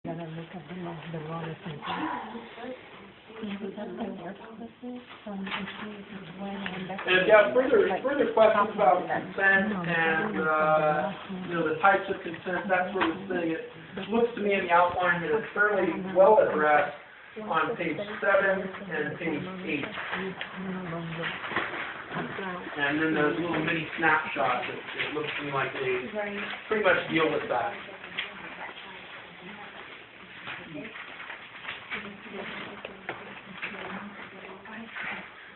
gotta look at the wrong sentence. And if you have further questions about consent and the types of consent, that sort of thing, it looks to me in the outline that it's fairly well addressed on page 7 and page 8. And then those little mini snapshots, it looks to me like they pretty much deal with that.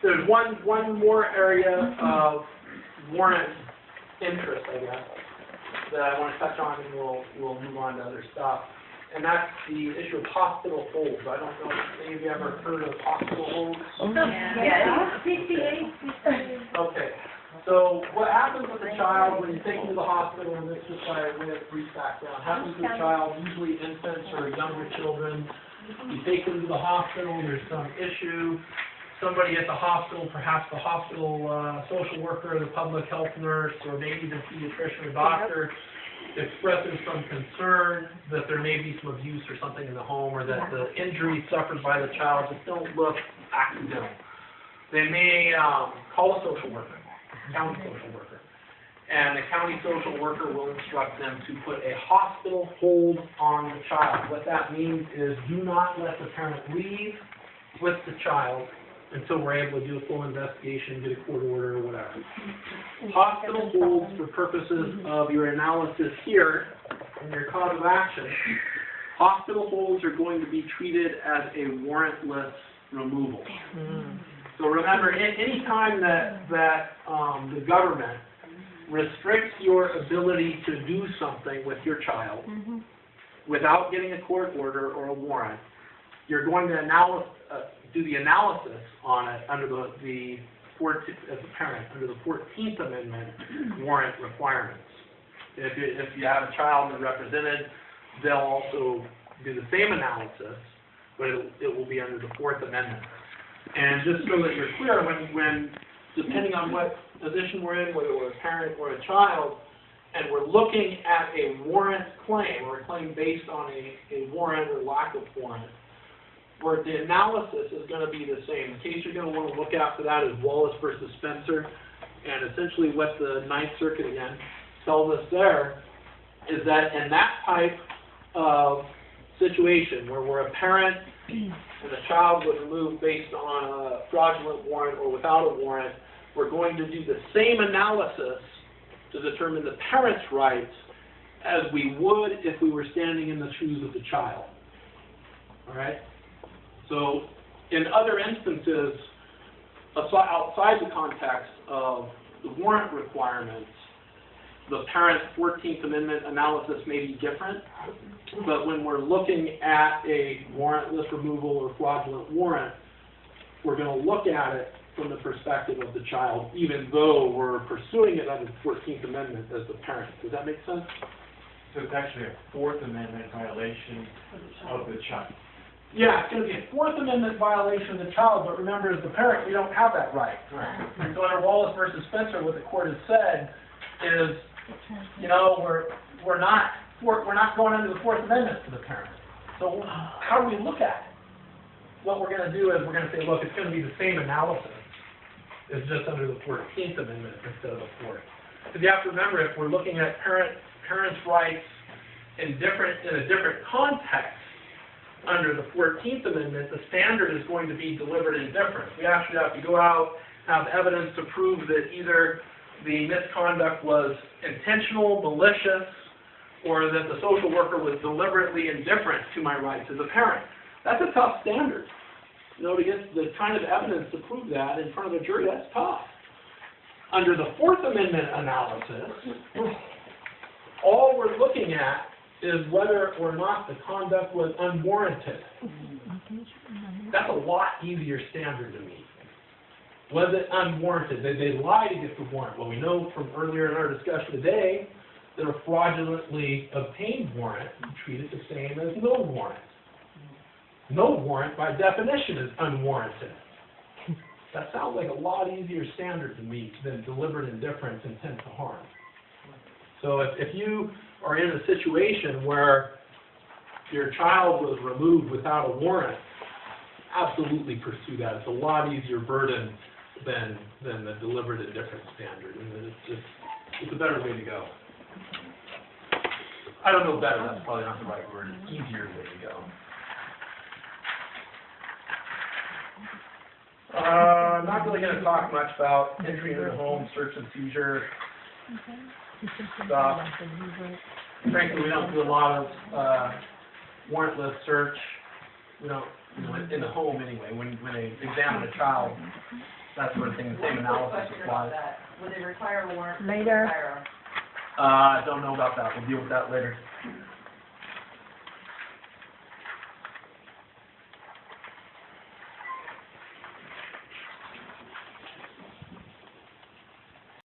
There's one more area of warrant interest, I guess, that I want to touch on, and we'll move on to other stuff. And that's the issue of hospital holds. I don't know if any of you ever heard of hospital holds. Yeah. Okay. So what happens with a child when you take them to the hospital, and this is by way of brief background, happens with a child, usually infants or younger children. You take them to the hospital, there's some issue. Somebody at the hospital, perhaps the hospital social worker, the public health nurse, or maybe the pediatrician or doctor, expresses some concern that there may be some abuse or something in the home, or that the injuries suffered by the child just don't look accidental. They may call a social worker, county social worker, and the county social worker will instruct them to put a hospital hold on the child. What that means is do not let the parent leave with the child until we're able to do a full investigation, get a court order, or whatever. Hospital holds, for purposes of your analysis here and your cause of action, hospital holds are going to be treated as a warrantless removal. So remember, any time that the government restricts your ability to do something with your child without getting a court order or a warrant, you're going to do the analysis on it under the 14th, as a parent, under the 14th Amendment warrant requirements. If you have a child and represented, they'll also do the same analysis, but it will be under the 4th Amendment. And just so that you're clear, when depending on what position we're in, whether we're a parent or a child, and we're looking at a warrant claim, or a claim based on a warrant or lack of warrant, where the analysis is going to be the same. The case you're going to want to look at for that is Wallace versus Spencer, and essentially what the Ninth Circuit, again, tells us there is that in that type of situation, where we're a parent and the child was removed based on a fraudulent warrant or without a warrant, we're going to do the same analysis to determine the parent's rights as we would if we were standing in the shoes of the child. All right? So in other instances, outside the context of the warrant requirements, the parent's 14th Amendment analysis may be different, but when we're looking at a warrantless removal or fraudulent warrant, we're going to look at it from the perspective of the child, even though we're pursuing it under the 14th Amendment as the parent. Does that make sense? So it's actually a 4th Amendment violation of the child. Yeah, it's going to be a 4th Amendment violation of the child, but remember, as the parent, we don't have that right. So under Wallace versus Spencer, what the court has said is, we're not going under the 4th Amendment for the parent. So how do we look at it? What we're going to do is we're going to say, look, it's going to be the same analysis. It's just under the 14th Amendment instead of the 4th. Because you have to remember, if we're looking at parents' rights in a different context, under the 14th Amendment, the standard is going to be deliberate indifference. We actually have to go out, have evidence to prove that either the misconduct was intentional, malicious, or that the social worker was deliberately indifferent to my rights as a parent. That's a tough standard. To get the kind of evidence to prove that in front of a jury, that's tough. Under the 4th Amendment analysis, all we're looking at is whether or not the conduct was unwarranted. That's a lot easier standard to meet. Was it unwarranted? Did they lie to get the warrant? Well, we know from earlier in our discussion today that a fraudulently obtained warrant is treated the same as no warrant. No warrant, by definition, is unwarranted. That sounds like a lot easier standard to meet than deliberate indifference, intent to harm. So if you are in a situation where If your child was removed without a warrant, absolutely pursue that. It's a lot easier burden than the deliberate indifference standard, and it's a better way to go. I don't know better, that's probably not the right word, it's easier way to go. I'm not really going to talk much about entry into the home, search and seizure stuff. Frankly, we don't do a lot of warrantless search. We don't, in the home anyway. When they examine a child, that sort of thing, the same analysis applies. Would they require a warrant? Later. I don't know about that. We'll deal with that later.